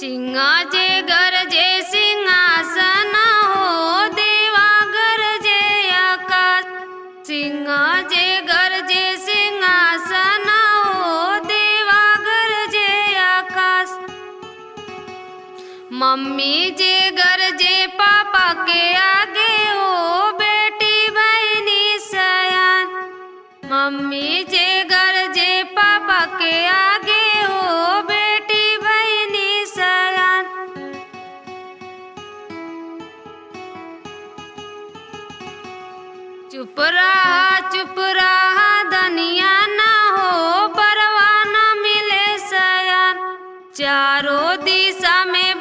सिंह जे गरजे सिंहासन हो देवा गरजे आकाश। सिंह जे गरजे सिंहासन हो देवा गरजे आकाश। मम्मी जे गरजे पापा के आगे हो बेटी बहनी सयान। मम्मी जे गरजे पापा के आगे हो बेटी बहनी सयान। चुप रहा दनिया ना हो परवाह न मिले सयान। चारों दिशा में